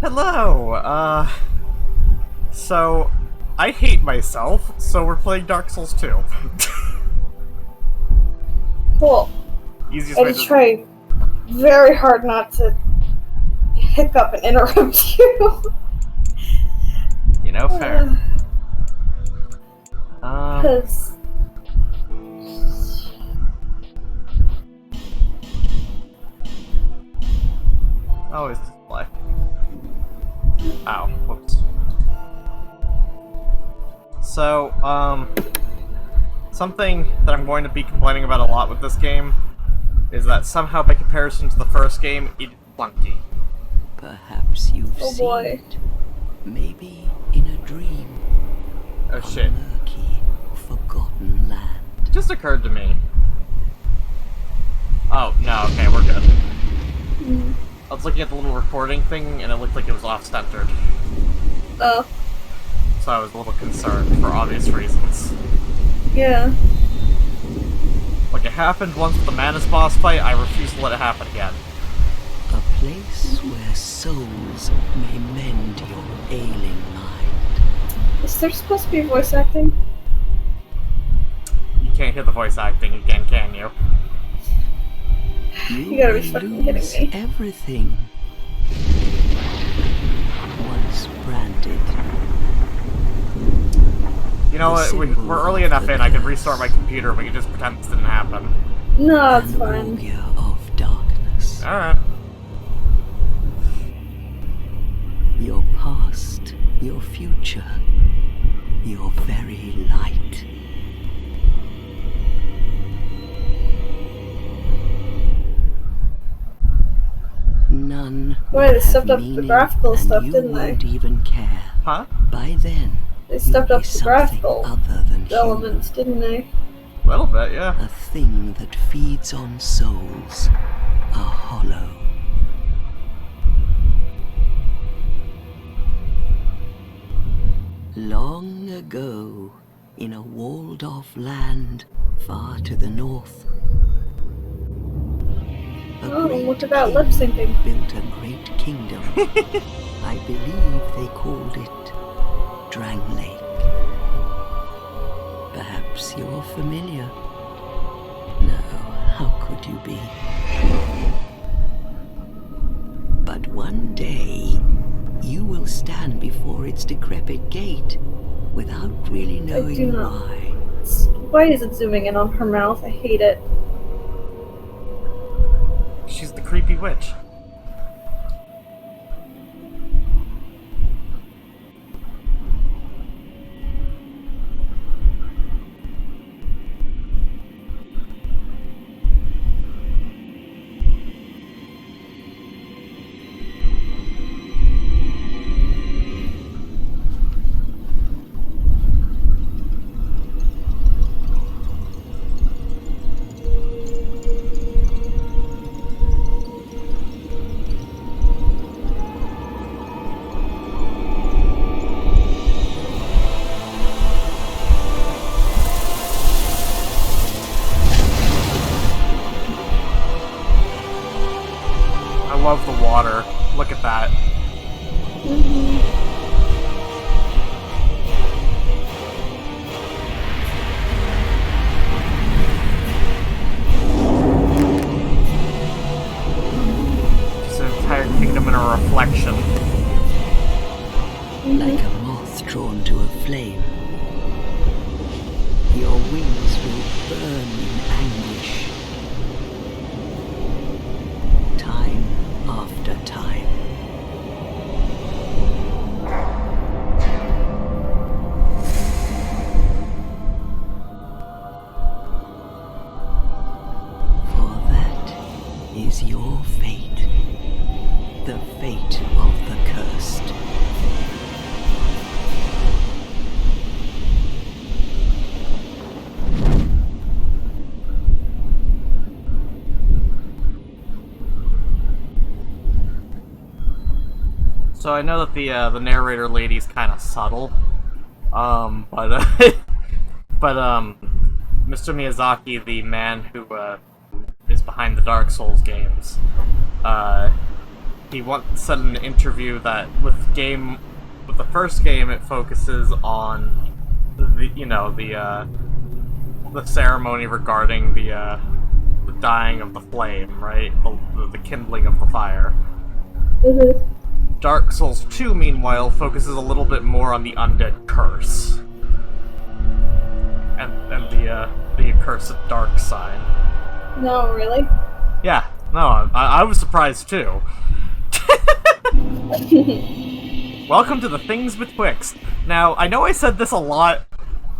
Hello, so, I hate myself, so we're playing Dark Souls 2. Cool. Easiest I way just to... try very hard not to hiccup and interrupt you. You know, fair. Because... Always display. Ow, whoops. So, something that I'm going to be complaining about a lot with this game is that somehow, by comparison to the first game, it's clunky. Perhaps you've Oh seen boy. it. Maybe in a dream. Oh A shit. murky, forgotten land. It just occurred to me. Oh, no, okay, we're good. I was looking at the little recording thing, and it looked like it was off-centered. Oh. So I was a little concerned, for obvious reasons. Yeah. Like, it happened once with the Manus boss fight, I refuse to let it happen again. A place where souls may mend your ailing mind. Is there supposed to be voice acting? You can't hear the voice acting again, can you? You gotta be will fucking kidding lose me. everything. Once branded. You know what, we're early enough in, I can restart my computer, we can just pretend this didn't happen. No, it's An fine. augur of darkness. Alright. Your past, your future, your very light. None Boy, will they stepped have up the meaning, graphical and stuff, you didn't they? won't even care. Huh? By then, They stepped you'll up be the something graphical other than elements, didn't they? A little bit, yeah. human. A thing that feeds on souls, a hollow. Long ago, in a walled-off land far to the north, a Oh, great look at that king lip syncing. built a great kingdom. I believe they called it Drang Lake. Perhaps you're familiar. No, how could you be? But one day, you will stand before its decrepit gate without really do knowing not. why. Why is it zooming in on her mouth? I hate it. She's the creepy witch. I love the water. Look at that. Just an entire kingdom in a reflection. Like a moth drawn to a flame. Your wings will burn in anguish. Time after time. For that is your fate. The fate of the cursed. So I know that the narrator lady's kind of subtle, but Mr. Miyazaki, the man who is behind the Dark Souls games, he once said in an interview that with the first game, it focuses on the ceremony regarding the dying of the flame, right? The kindling of the fire. Mm-hmm. Dark Souls 2, meanwhile, focuses a little bit more on the undead curse. And the accursed dark side. No, really? Yeah, no, I was surprised too. Welcome to the Things Betwixt. Now, I know I said this a lot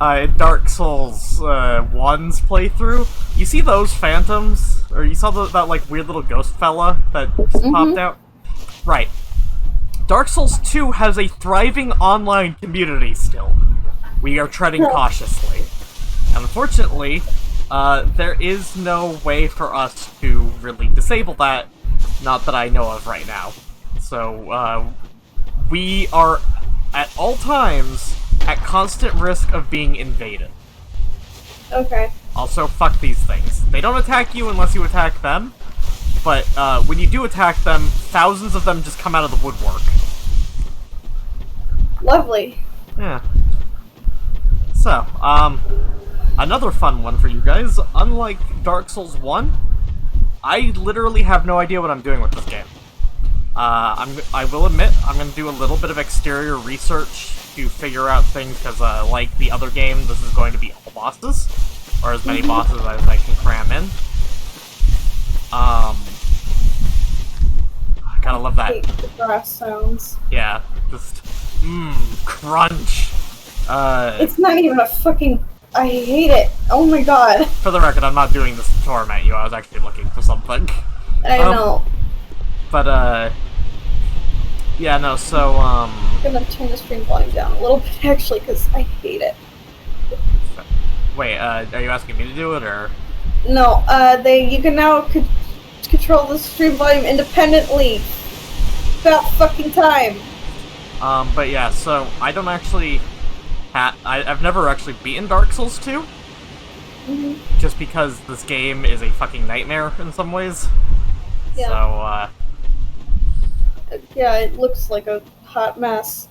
in Dark Souls 1's playthrough. You see those phantoms? Or you saw that like weird little ghost fella that just popped out? Right. Dark Souls 2 has a thriving online community still. We are treading cautiously. And unfortunately, there is no way for us to really disable that, not that I know of right now. So, we are, at all times, at constant risk of being invaded. Okay. Also, fuck these things. They don't attack you unless you attack them, but when you do attack them, thousands of them just come out of the woodwork. Lovely. Yeah. So, another fun one for you guys. Unlike Dark Souls 1, I literally have no idea what I'm doing with this game. I will admit, I'm going to do a little bit of exterior research to figure out things, because like the other game, this is going to be all bosses, or as many bosses as I can cram in. I kind of love that. I hate the grass sounds. Yeah, just, crunch. It's not even a fucking... I hate it. Oh my god. For the record, I'm not doing this to torment you, I was actually looking for something. I know. But, yeah, no, so, I'm gonna turn the stream volume down a little bit, actually, because I hate it. Wait, are you asking me to do it, or? No, you can now control the stream volume independently. About fucking time. But yeah, so, I don't actually... I've never actually beaten Dark Souls 2. Just because this game is a fucking nightmare in some ways. Yeah. So, yeah, it looks like a hot mess.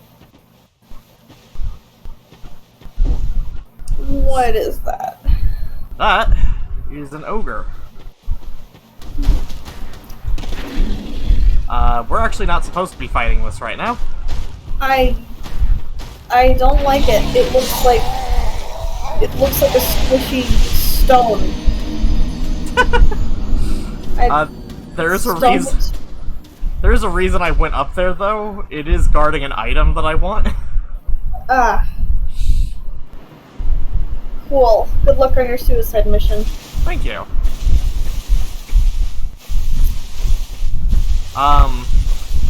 What is that? That is an ogre. We're actually not supposed to be fighting this right now. I don't like it. It looks like a squishy stone. There is a reason. There is a reason I went up there, though. It is guarding an item that I want. Ah. Cool. Good luck on your suicide mission. Thank you.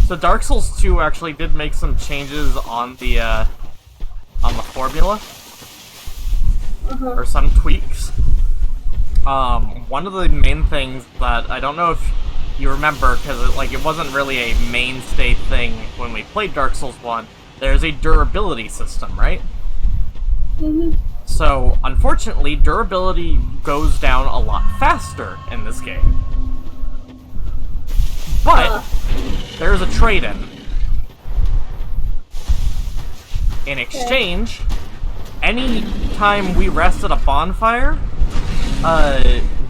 So Dark Souls 2 actually did make some changes on the formula. Or some tweaks. One of the main things that I don't know if you remember, because it wasn't really a mainstay thing when we played Dark Souls 1, there's a durability system, right? So, unfortunately, durability goes down a lot faster in this game. But, there's a trade-in. In exchange, any time we rest at a bonfire,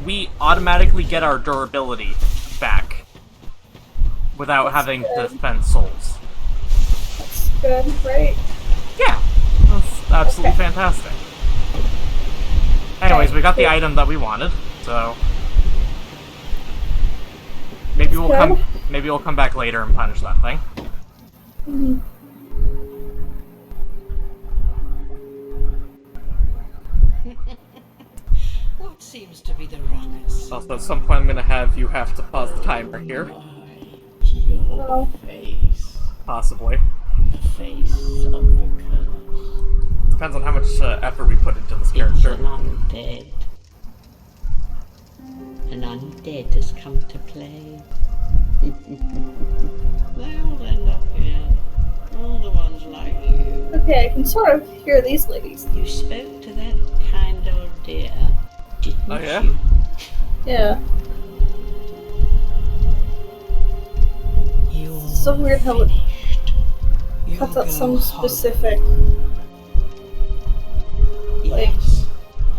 we automatically get our durability back without having to spend souls. That's good, right? Yeah, that's absolutely fantastic. Anyways, we got the item that we wanted, so maybe we'll come back later and punish that thing. What seems to be the ruckus? Also, at some point I'm gonna have to pause the timer here. Your face. Possibly. The face of the curse. Depends on how much effort we put into this character. It's an undead. An undead has come to play. They all end up here. All the ones like you. Okay, I can sort of hear these ladies. You spoke to that kind old dear, didn't Oh, yeah? you? Yeah. Your so weird how it You cuts out go some hollow. specific. Yes,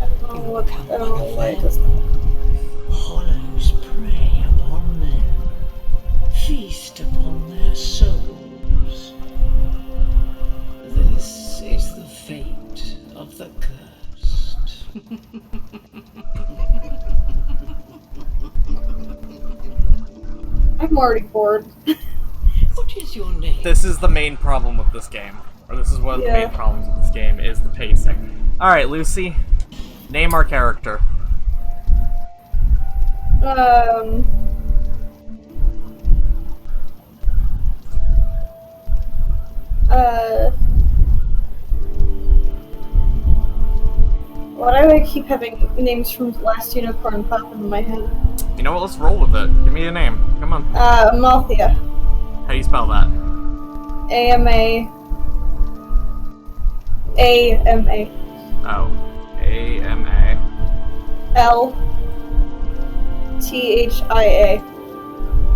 I don't know you what. become I don't know one of why it them. does that. Hollows prey upon them, feast upon their souls. This is the fate of the cursed. I'm already bored. What is your name? This is the main problem with this game. Or this is one of the main problems with this game, is the pacing. Alright, Lucy. Name our character. Why do I keep having names from Last Unicorn pop into my head? You know what, let's roll with it. Give me a name. Come on. Malthea. How do you spell that? A-M-A. A-M-A. Oh. A-M-A. L-T-H-I-A.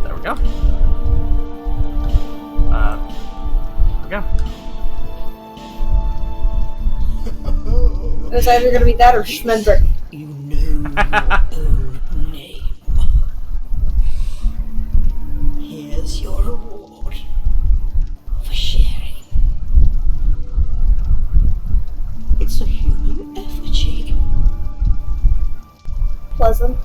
There we go. There we go. It was either gonna be that or Schmendrick. You know your own name. Here's your reward for sharing. It's a human effigy. Pleasant.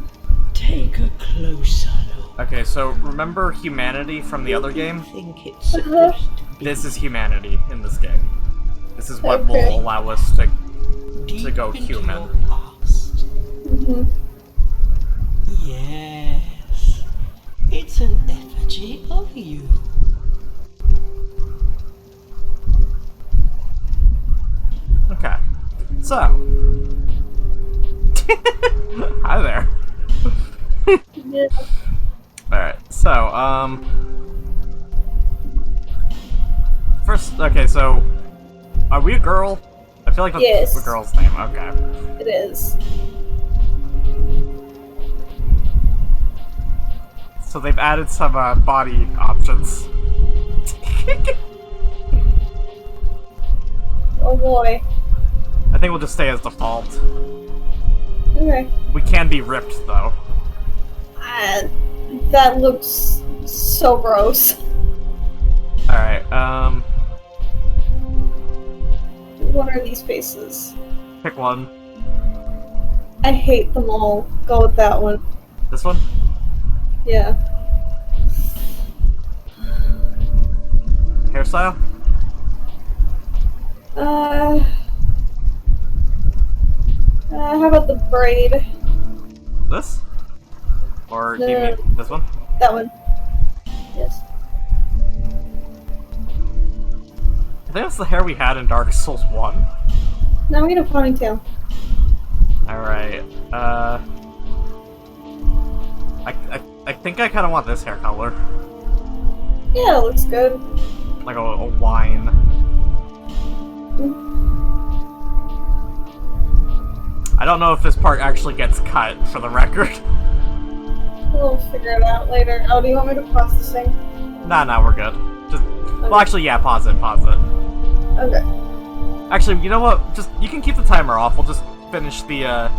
Take a closer look. Okay, so remember humanity from the other game? I think it's supposed to be This is humanity in this game. This is what Okay. will allow us to deep go into human. your past. Mm-hmm. Yes, it's an effigy of you. Okay. So. Hi there. Yeah. Alright, so, first, okay, so, are we a girl? I feel like that's Yes. a girl's name, okay. It is. So they've added some, body options. Oh boy. I think we'll just stay as default. Okay. We can be ripped, though. That looks so gross. Alright, What are these faces? pick one. I hate them all. Go with that one. This one? Yeah. Hairstyle? How about the braid? This? Or do you No. mean this one? That one. Yes. I think that's the hair we had in Dark Souls 1. Now we get a ponytail. Alright, I think I kind of want this hair color. Yeah, it looks good. Like a wine. I don't know if this part actually gets cut, for the record. We'll figure it out later. Oh, do you want me to pause this thing? Nah, we're good. Just, well, actually, yeah, pause it. Okay. Actually, you know what? Just, you can keep the timer off. We'll just finish the,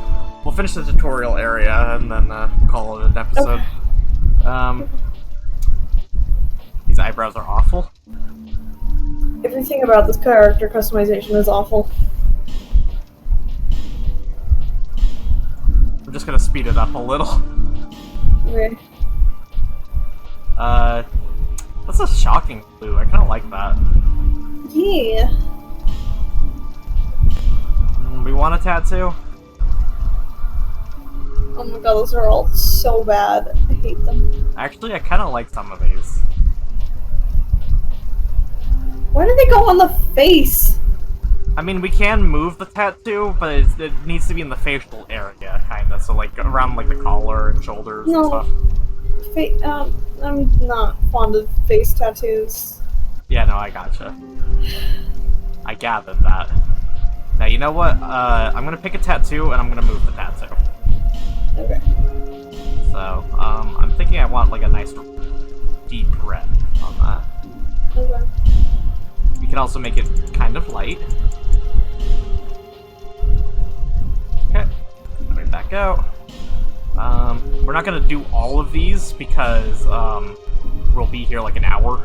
we'll finish the tutorial area, and then, call it an episode. Okay. These eyebrows are awful. Everything about this character customization is awful. I'm just gonna speed it up a little. Okay. That's a shocking blue. I kinda like that. Yeah. We want a tattoo? Oh my god, those are all so bad. I hate them. Actually, I kinda like some of these. Why do they go on the face? I mean, we can move the tattoo, but it needs to be in the facial area, kinda. So, like, around, like, the collar and shoulders and No. stuff. I'm not fond of face tattoos. Yeah, no, I gotcha. I gathered that. Now, you know what? I'm gonna pick a tattoo, and I'm gonna move the tattoo. Okay. So, I'm thinking I want, like, a nice deep red. on that. Okay. We can also make it kind of light. Okay, let me back out. We're not gonna do all of these because we'll be here like an hour.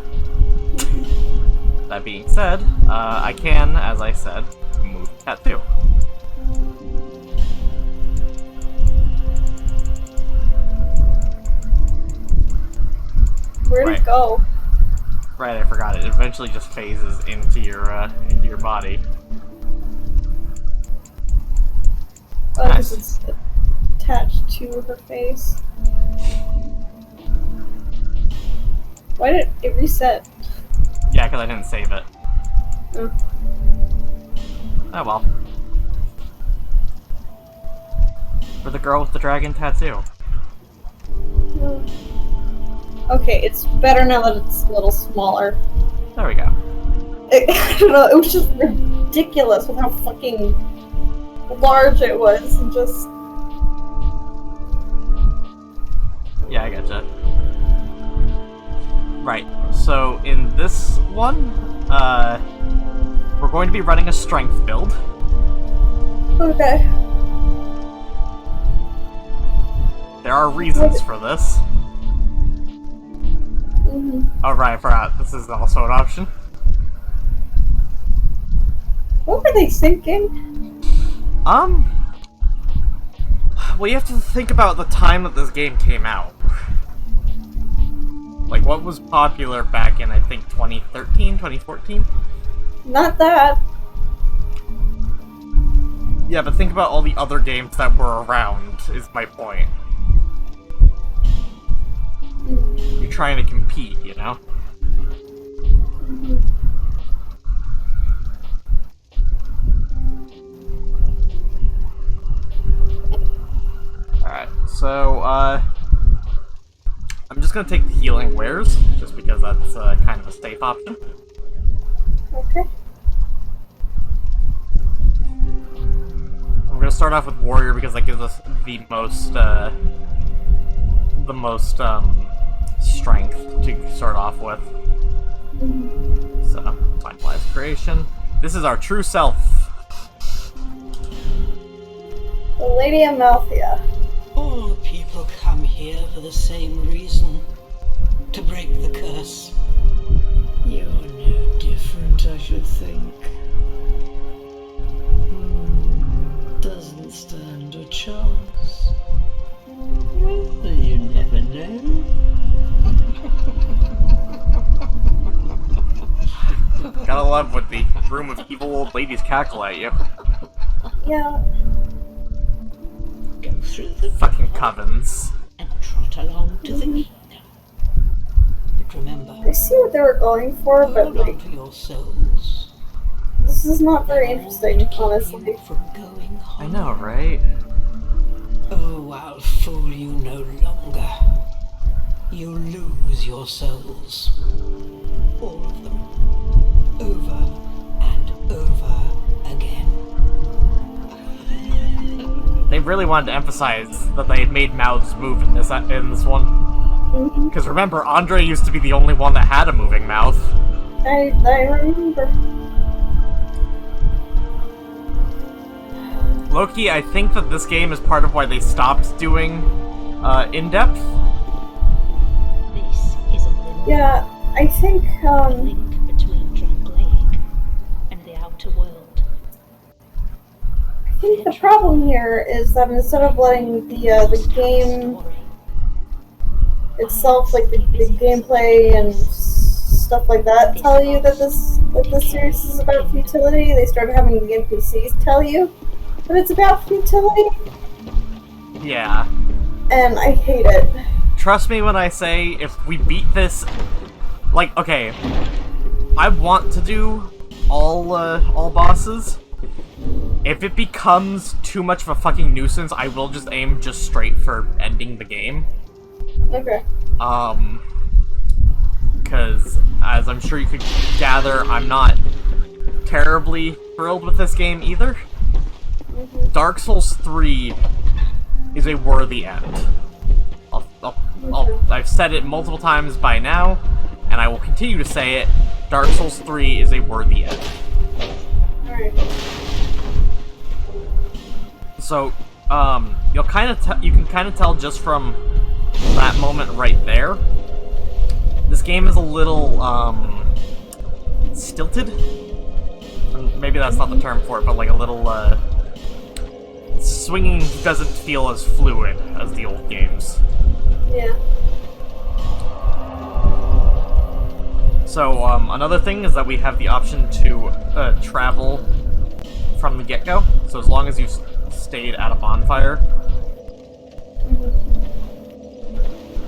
That being said, I can, as I said, move tattoo. Where'd it go? Right, I forgot it. It eventually just phases into your body. Oh, because it's attached to her face. Why did it reset? Yeah, because I didn't save it. Oh. Oh well. For the girl with the dragon tattoo. Oh. Okay, it's better now that it's a little smaller. There we go. I don't know, it was just ridiculous with how fucking large it was. And just... Yeah, I gotcha. Right, so in this one, we're going to be running a strength build. Okay. There are reasons for this. Oh right, I forgot. This is also an option. What were they thinking? Well, you have to think about the time that this game came out. Like, what was popular back in, I think, 2013, 2014? Not that. Yeah, but think about all the other games that were around, is my point. You're trying to compete, you know? Alright, so, I'm just gonna take the healing wares, just because that's kind of a safe option. Okay. We're gonna start off with warrior because that gives us the most strength to start off with. So, finalize creation. This is our true self. The Lady Amalthea. All people come here for the same reason. To break the curse. You're no different, I should think. Doesn't stand a chance. Well, you never know. Gotta love when the room of evil old ladies cackle at you. Yeah. Go through the Fucking covens. and trot along to the gate. But remember, I see what they were going for, but hold like, on to your souls. this is not very interesting, honestly. From going home. I know, right? Oh, I'll fool you no longer. You lose your souls. All of them. Over and over again. They really wanted to emphasize that they had made mouths move in this one. Because remember, Andre used to be the only one that had a moving mouth. I remember. Loki, I think that this game is part of why they stopped doing in-depth. This is a link, Yeah, I think, link between Drangleic and the outer world. I think the problem here is that instead of letting the game itself, like the gameplay and stuff like that, tell you that this series is about futility, they started having the NPCs tell you that it's about futility, Yeah. and I hate it. Trust me when I say, if we beat this... Like, okay, I want to do all bosses. If it becomes too much of a fucking nuisance, I will just aim just straight for ending the game. Okay. Because, as I'm sure you could gather, I'm not terribly thrilled with this game either. Dark Souls 3 is a worthy end. I've said it multiple times by now. and I will continue to say it, Dark Souls 3 is a worthy end. Alright. So, you can kind of tell just from that moment right there, this game is a little, stilted? Maybe that's not the term for it, but like a little, swinging doesn't feel as fluid as the old games. Yeah. So, another thing is that we have the option to travel from the get-go. So as long as you've stayed at a bonfire,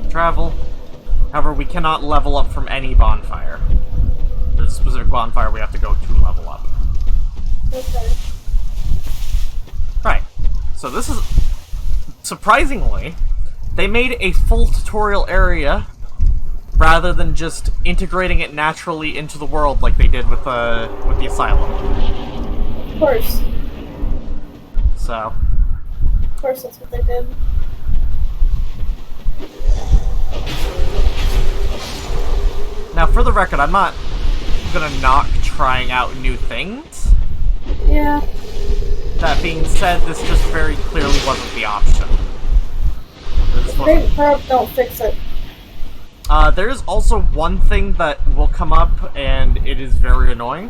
travel. However, we cannot level up from any bonfire. There's a specific bonfire we have to go to level up. Okay. Right. So this is... Surprisingly, they made a full tutorial area rather than just integrating it naturally into the world like they did with the Asylum. Of course. So... Of course that's what they did. Now, for the record, I'm not gonna knock trying out new things. Yeah. That being said, this just very clearly wasn't the option. This If they don't fix it. there is also one thing that will come up, and it is very annoying.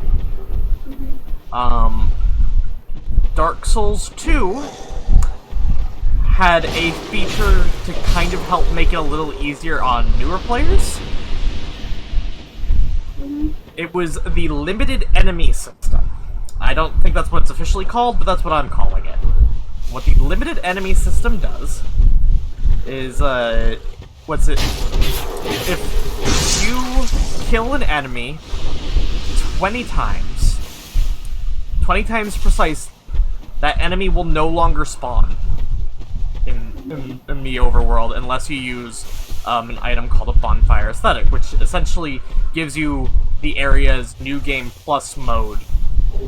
Dark Souls 2 had a feature to kind of help make it a little easier on newer players. It was the limited enemy system. I don't think that's what it's officially called, but that's what I'm calling it. What the limited enemy system does is, if you kill an enemy 20 times precise, that enemy will no longer spawn in the overworld unless you use an item called a Bonfire Aesthetic, which essentially gives you the area's New Game Plus mode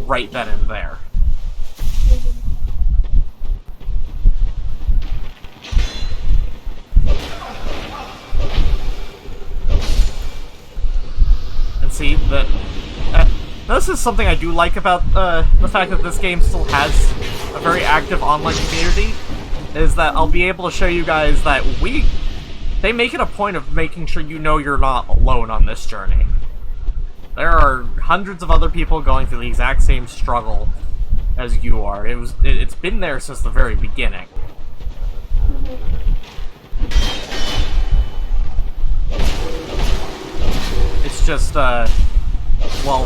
right then and there. And see, this is something I do like about the fact that this game still has a very active online community, is that I'll be able to show you guys that they make it a point of making sure you know you're not alone on this journey. There are hundreds of other people going through the exact same struggle as you are. It's been there since the very beginning. It's just, well,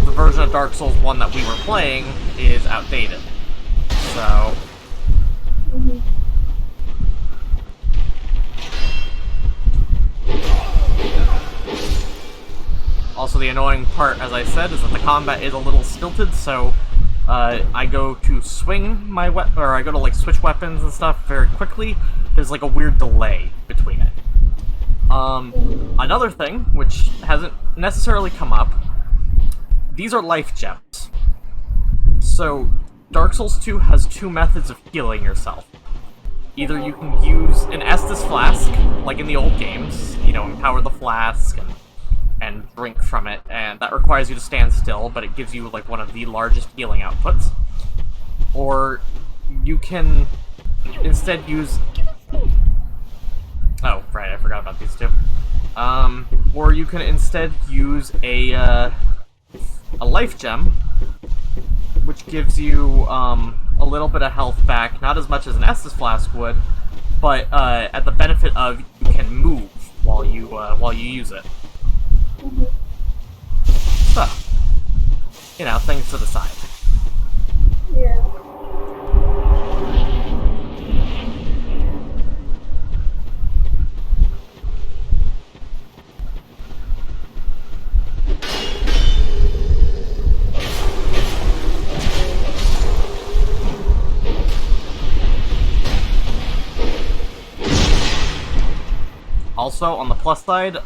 the version of Dark Souls 1 that we were playing is outdated. So... Also, the annoying part, as I said, is that the combat is a little stilted, so I go to swing my weapon, or I go to like switch weapons and stuff very quickly. There's like a weird delay between it. Another thing, which hasn't necessarily come up, these are life gems. So, Dark Souls 2 has two methods of healing yourself. Either you can use an Estus flask, like in the old games, you know, empower the flask and drink from it, and that requires you to stand still, but it gives you like one of the largest healing outputs. Or you can instead use... Oh, right, I forgot about these two. Or you can instead use a life gem, which gives you a little bit of health back, not as much as an Estus flask would, but at the benefit of you can move while you use it. So, you know, things to decide. Yeah. Also, on the plus side,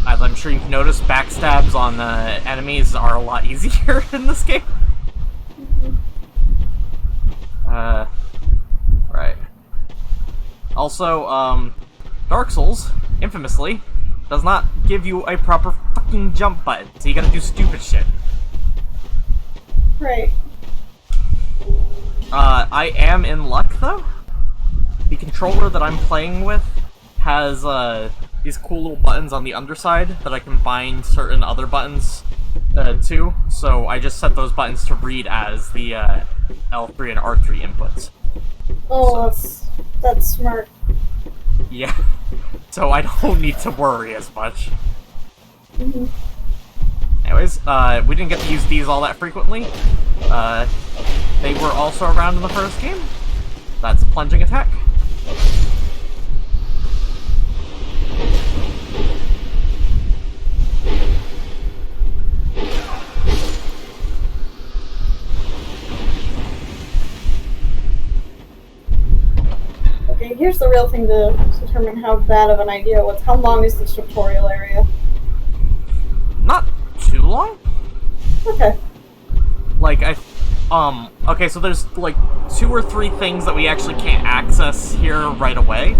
as I'm sure you've noticed, backstabs on enemies are a lot easier in this game. Right. Also, Dark Souls, infamously, does not give you a proper fucking jump button, so you gotta do stupid shit. Right. I am in luck, though. The controller that I'm playing with has, these cool little buttons on the underside that I can bind certain other buttons, to, so I just set those buttons to read as the, L3 and R3 inputs. Oh, that's smart. Yeah. So I don't need to worry as much. Mm-hmm. Anyways, we didn't get to use these all that frequently. They were also around in the first game. That's a plunging attack. Okay, here's the real thing to determine how bad of an idea it was. How long is this tutorial area? Not too long. Okay. Like, okay, so there's, like, 2 or 3 things that we actually can't access here right away.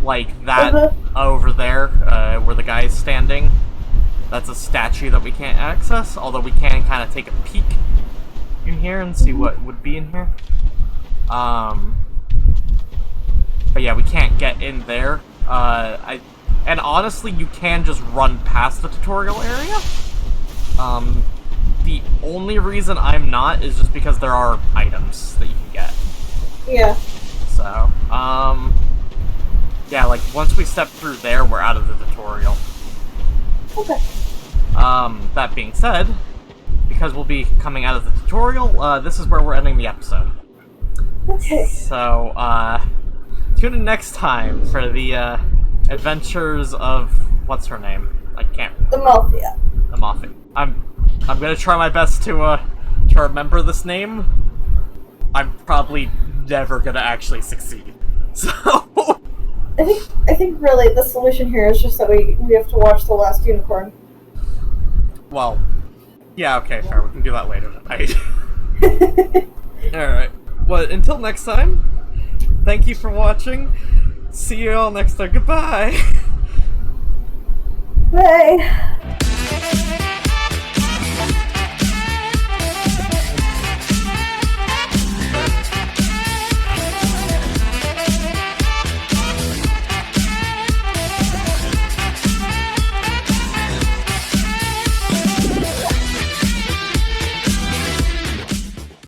Like that over there, where the guy's standing. That's a statue that we can't access, although we can kind of take a peek in here and see what would be in here. But yeah, we can't get in there. And honestly, you can just run past the tutorial area. The only reason I'm not is just because there are items that you can get. Yeah. So, yeah, like, once we step through there, we're out of the tutorial. Okay. That being said, because we'll be coming out of the tutorial, this is where we're ending the episode. Okay. So, tune in next time for the, adventures of... what's her name? I can't... Amalthea. Amalthea. I'm gonna try my best to remember this name. I'm probably never gonna actually succeed. So... I think really the solution here is just that we have to watch The Last Unicorn. Well, yeah, okay, fair. We can do that later tonight. Alright. Well, until next time, thank you for watching. See you all next time. Goodbye! Bye!